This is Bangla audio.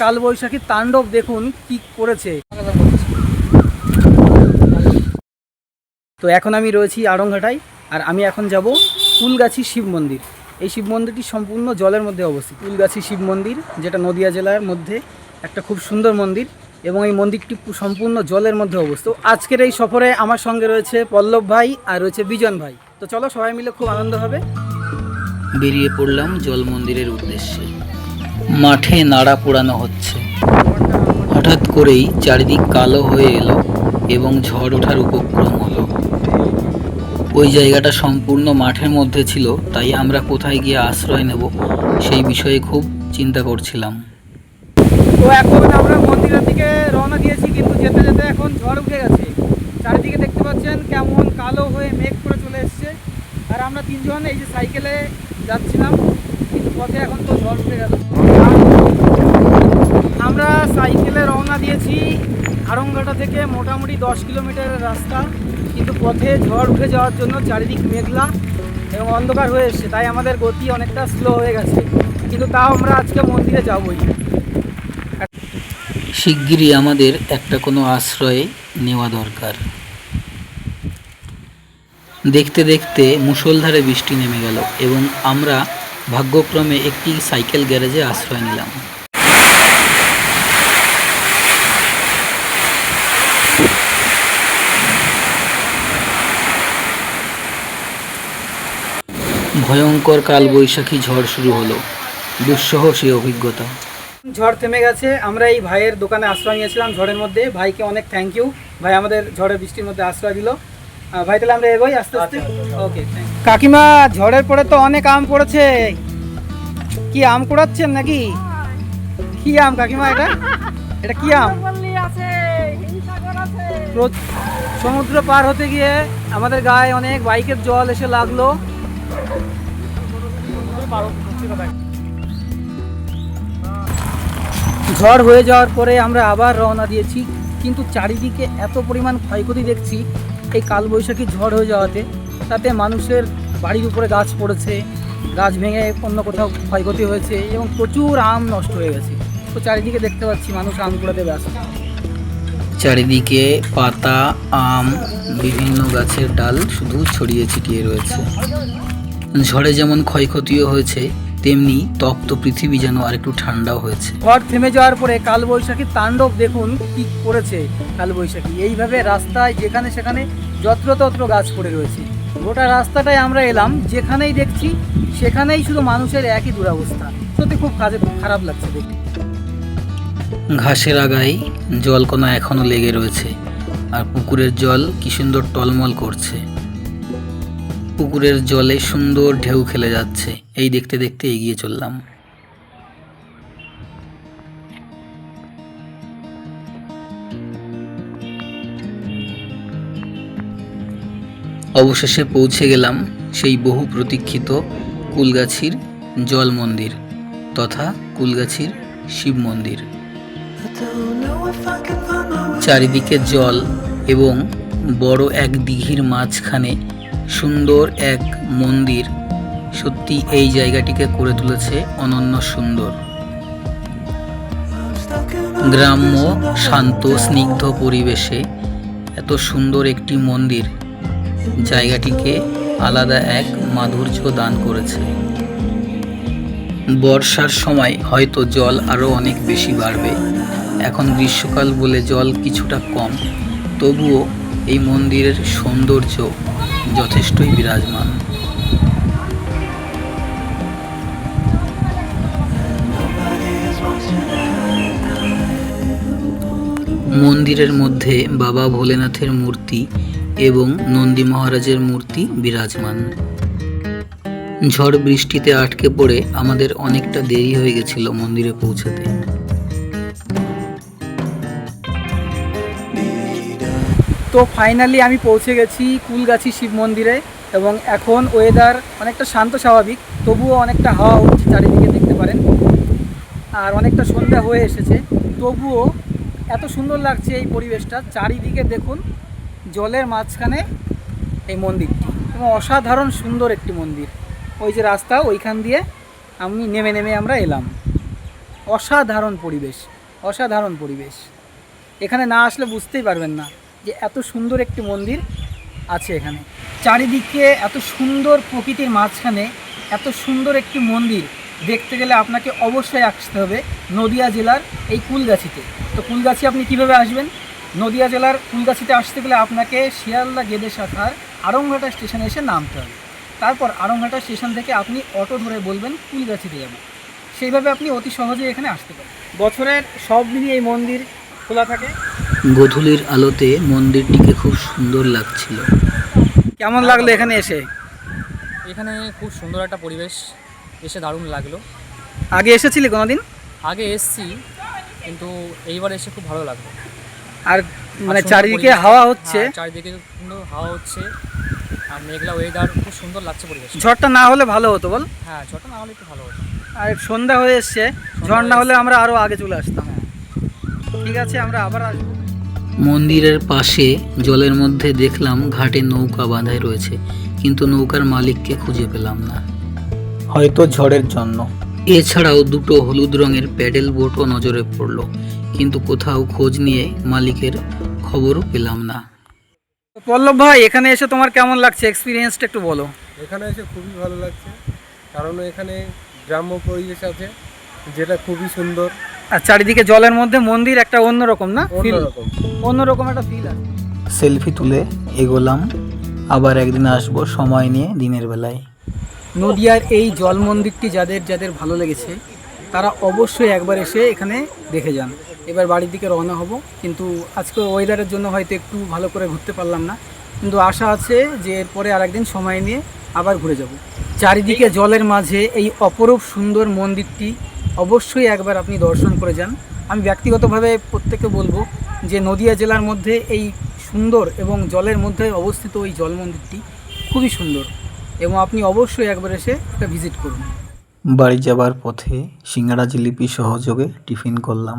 কালবৈশাখী তাণ্ডব দেখুন কি করেছে। তো এখন আমি রয়েছি আড়ংঘাটায়, আর আমি এখন যাব কুলগাছি শিব মন্দির। এই শিব মন্দিরটি সম্পূর্ণ জলের মধ্যে অবস্থিত। কুলগাছি শিব মন্দির, যেটা নদিয়া জেলার মধ্যে একটা খুব সুন্দর মন্দির, এবং এই মন্দিরটি সম্পূর্ণ জলের মধ্যে অবস্থিত। আজকের এই সফরে আমার সঙ্গে রয়েছে পল্লব ভাই আর রয়েছে বিজন ভাই। তো চলো সবাই মিলে খুব আনন্দ হবে। বেরিয়ে পড়লাম জল মন্দিরের উদ্দেশ্যে। মাঠে নাড়া পোড়ানো হচ্ছে। হঠাৎ করেই চারিদিক কালো হয়ে এলো এবং ঝড় ওঠার উপক্রম হলো। ওই জায়গাটা সম্পূর্ণ মাঠের মধ্যে ছিল, তাই আমরা কোথায় গিয়ে আশ্রয় নেব সেই বিষয়ে খুব চিন্তা করছিলাম। তো এখন আমরা মন্দিরের দিকে রওনা দিয়েছি, কিন্তু যেতে যেতে এখন ঝড় উঠে গেছে। চারিদিকে দেখতে পাচ্ছেন কেমন কালো হয়ে মেঘ করে চলে এসছে। আর আমরা তিনজন এই যে সাইকেলে যাচ্ছিলাম, কিন্তু পথে এখন তো ঝড় উঠে গেল। আমরা সাইকেলে রওনা দিয়েছি আড়ংঘাটা থেকে, মোটামুটি 10 কিলোমিটারের রাস্তা, কিন্তু পথে ঝড় উঠে যাওয়ার জন্য চারিদিক মেঘলা এবং অন্ধকার হয়ে এসছে, তাই আমাদের গতি অনেকটা স্লো হয়ে গেছে। কিন্তু তাও আমরা আজকে মন্দিরে যাবই। শিগগিরই আমাদের একটা কোনো আশ্রয়ে নেওয়া দরকার। দেখতে দেখতে মুষলধারে বৃষ্টি নেমে গেল এবং আমরা ভাগ্যক্রমে একটি সাইকেল গ্যারেজে আশ্রয় নিলাম। ভয়ঙ্কর কালবৈশাখী ঝড় শুরু হলো। দুঃসহ সেই অভিজ্ঞতা। ঝড় থেমে গেছে। আমরা এই ভাইয়ের দোকানে আশ্রয় নিয়েছিলাম ঝড়ের মধ্যে। ভাইকে অনেক থ্যাংক ইউ, ভাই আমাদের ঝড়ের বৃষ্টির মধ্যে আশ্রয় দিল। ভাই তাহলে আমরা এগোই আস্তে আস্তে। ওকে, কাকিমা ঝড়ের পরে তো অনেক আম পড়েছে, কি আম কুড়াচ্ছেন নাকি? কি আম কাকিমা এটা? এটা কি আম? সমুদ্র পার হতে গিয়ে আমাদের গায়ে অনেক বাইকের জল এসে লাগলো। ঝড় হয়ে যাওয়ার পরে আমরা আবার রওনা দিয়েছি, কিন্তু চারিদিকে এত পরিমাণ ক্ষয়ক্ষতি দেখছি এই কালবৈশাখী ঝড় হয়ে যাওয়াতে। তাতে মানুষের বাড়ির উপরে গাছ পড়েছে, গাছ ভেঙে অন্য কোথাও ক্ষয়ক্ষতি হয়েছে এবং প্রচুর আম নষ্ট হয়ে গেছে। তো চারিদিকে দেখতে পাচ্ছি মানুষ আম কুড়াতে ব্যস্ত। চারিদিকে পাতা, আম, বিভিন্ন গাছের ডাল শুধু ছড়িয়ে ছিটিয়ে রয়েছে। ঝড়ে যেমন ক্ষয়ক্ষতিও হয়েছে, তেমনি তপ্ত পৃথিবী যেন আরেকটু ঠান্ডাও হয়েছে। ঝড় থেমে যাওয়ার পরে কালবৈশাখী তাণ্ডব দেখুন কি করেছে কালবৈশাখী। এইভাবে রাস্তায় যেখানে সেখানে যত্রতত্র গাছ পড়ে রয়েছে। গোটা রাস্তাটায় আমরা এলাম, যেখানেই দেখছি সেখানেই শুধু মানুষের একই দুরবস্থা। সত্যি খুব খারাপ লাগছে দেখতে। ঘাসের আগায় জলকণা এখনো লেগে রয়েছে, আর পুকুরের জল কি সুন্দর টলমল করছে। পুকুরের জলে সুন্দর ঢেউ খেলে যাচ্ছে। এই দেখতে দেখতে এগিয়ে চললাম। অবশেষে পৌঁছে গেলাম সেই বহু প্রতীক্ষিত কুলগাছির জল মন্দির তথা কুলগাছির শিব মন্দির। চারিদিকে জল এবং বড় এক দিঘির মাঝখানে সুন্দর এক মন্দির। সত্যি এই জায়গাটিকে করে তুলেছে অনন্য সুন্দর। গ্রাম্য শান্ত স্নিগ্ধ পরিবেশে এত সুন্দর একটি মন্দির জায়গাটিকে আলাদা এক মাধুর্য দান করেছে। বর্ষার সময় হয়তো জল আরও অনেক বেশি বাড়বে। এখন গ্রীষ্মকাল বলে জল কিছুটা কম, তবুও এই মন্দিরের সৌন্দর্য যথেষ্টই বিরাজমান। মন্দিরের মধ্যে বাবা ভোলেনাথের মূর্তি এবং নন্দী মহারাজের মূর্তি বিরাজমান। ঝড় বৃষ্টিতে আটকে পড়ে আমাদের অনেকটা দেরি হয়ে গেছিল মন্দিরে পৌঁছাতে। তো ফাইনালি আমি পৌঁছে গেছি কুলগাছি শিব মন্দিরে, এবং এখন ওয়েদার অনেকটা শান্ত স্বাভাবিক, তবুও অনেকটা হাওয়া উঠছে চারিদিকে দেখতে পারেন। আর অনেকটা সন্ধ্যা হয়ে এসেছে, তবুও এত সুন্দর লাগছে এই পরিবেশটা। চারিদিকে দেখুন জলের মাঝখানে এই মন্দিরটি, এবং অসাধারণ সুন্দর একটি মন্দির। ওই যে রাস্তা, ওইখান দিয়ে আমি নেমে আমরা এলাম। অসাধারণ পরিবেশ, অসাধারণ পরিবেশ। এখানে না আসলে বুঝতেই পারবেন না যে এত সুন্দর একটি মন্দির আছে এখানে। চারিদিকে এত সুন্দর প্রকৃতির মাঝখানে এত সুন্দর একটি মন্দির দেখতে গেলে আপনাকে অবশ্যই আসতে হবে নদিয়া জেলার এই কুলগাছিতে। তো কুলগাছি আপনি কিভাবে আসবেন? নদিয়া জেলার কুলগাছিতে আসতে গেলে আপনাকে শিয়ালদা গেদে শাখার আড়ংঘাটা স্টেশনে এসে নামতে হবে। তারপর আড়ংঘাটা স্টেশন থেকে আপনি অটো ধরে বলবেন কুলগাছিতে যাবেন। সেইভাবে আপনি অতি সহজে এখানে আসতে পারেন। বছরের সব দিনই এই মন্দির খোলা থাকে। গোধূলির আলোতে মন্দিরটিকে খুব সুন্দর লাগছিল। কেমন লাগলো এখানে এসে? এখানে খুব সুন্দর একটা পরিবেশ, এসে দারুণ লাগলো। আগে এসেছিলি কোনোদিন? আগে এসছি, কিন্তু এইবার এসে খুব ভালো লাগলো। আর মানে সুন্দর চারিদিকে পরিবেশ। হাওয়া হচ্ছে, হ্যাঁ, চারিদিকে সুন্দর হাওয়া হচ্ছে আর মেঘলা ওয়েদার, খুব সুন্দর লাগছে পরিবেশ। ঝড়টা না হলে ভালো হতো বল। হ্যাঁ, ঝড়টা না হলে একটু ভালো হতো। আর সন্ধ্যা হয়ে এসছে, ঝড় না হলে আমরা আরও আগে চলে আসতাম। ঠিক আছে, আমরা আবার আসবো। মন্দিরের পাশে জলের মধ্যে দেখলাম ঘাটে নৌকা বাঁধাই রয়েছে, কিন্তু নৌকার মালিককে খুঁজে পেলাম না, হয়তো ঝড়ের জন্য। এছাড়াও দুটো হলুদ রঙের প্যাডেল বোটও নজরে পড়লো, কিন্তু কোথাও খোঁজ নিয়ে মালিকের খবরও পেলাম না। পল্লব ভাই, এখানে এসে তোমার কেমন লাগছে? এক্সপিরিয়েন্সটা একটু বলো। এখানে এসে খুবই ভালো লাগছে, কারণ এখানে গ্রাম্য পরিবেশ আছে যেটা খুবই সুন্দর, আর চারিদিকে জলের মধ্যে মন্দির, একটা অন্যরকম না ফিল, অন্যরকম। অন্যরকম একটা ফিল আছে। সেলফি তুলে এগোলাম, আবার একদিন আসবো সময় নিয়ে দিনের বেলায়। নদিয়ার এই জল মন্দিরটি যাদের যাদের ভালো লেগেছে তারা অবশ্যই একবার এসে এখানে দেখে যান। এবার বাড়ির দিকে রওনা হব, কিন্তু আজকে ওয়েদারের জন্য হয়তো একটু ভালো করে ঘুরতে পারলাম না, কিন্তু আশা আছে যে এরপরে আরেকদিন সময় নিয়ে আবার ঘুরে যাব। চারিদিকে জলের মাঝে এই অপরূপ সুন্দর মন্দিরটি অবশ্যই একবার আপনি দর্শন করে যান। আমি ব্যক্তিগতভাবে প্রত্যেককে বলবো যে নদিয়া জেলার মধ্যে এই সুন্দর এবং জলের মধ্যে অবস্থিত এই জল মন্দিরটি খুবই সুন্দর, এবং আপনি অবশ্যই একবার এসে এটা ভিজিট করুন। বাড়ি যাবার পথে সিঙ্গাড়া জিলিপি সহযোগে টিফিন করলাম।